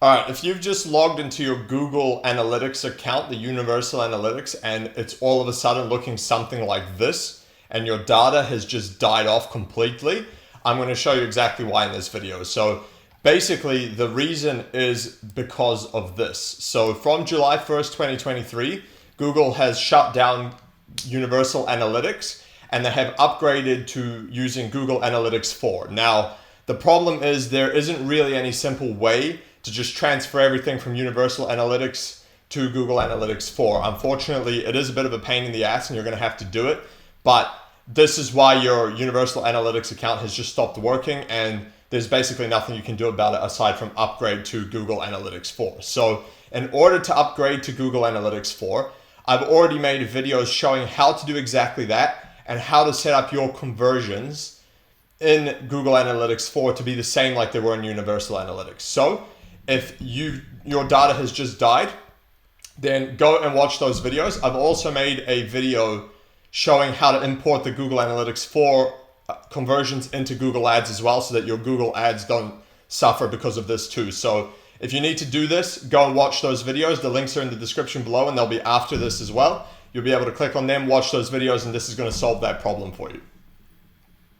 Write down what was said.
All right, if you've just logged into your Google Analytics account, the Universal Analytics, and it's all of a sudden looking something like this, and your data has just died off completely, I'm going to show you exactly why in this video. So basically, the reason is because of this. So from July 1st, 2023, Google has shut down Universal Analytics, and they have upgraded to using Google Analytics 4. Now, the problem is there isn't really any simple way to just transfer everything from Universal Analytics to Google Analytics 4. Unfortunately, it is a bit of a pain in the ass and you're going to have to do it, but this is why your Universal Analytics account has just stopped working, and there's basically nothing you can do about it aside from upgrade to Google Analytics 4. So in order to upgrade to Google Analytics 4, I've already made videos showing how to do exactly that and how to set up your conversions in Google Analytics 4 to be the same like they were in Universal Analytics. So if your data has just died, then go and watch those videos. I've also made a video showing how to import the Google Analytics 4 conversions into Google Ads as well, so that your Google Ads don't suffer because of this too. So if you need to do this, go and watch those videos. The links are in the description below and they'll be after this as well. You'll be able to click on them, watch those videos, and this is going to solve that problem for you.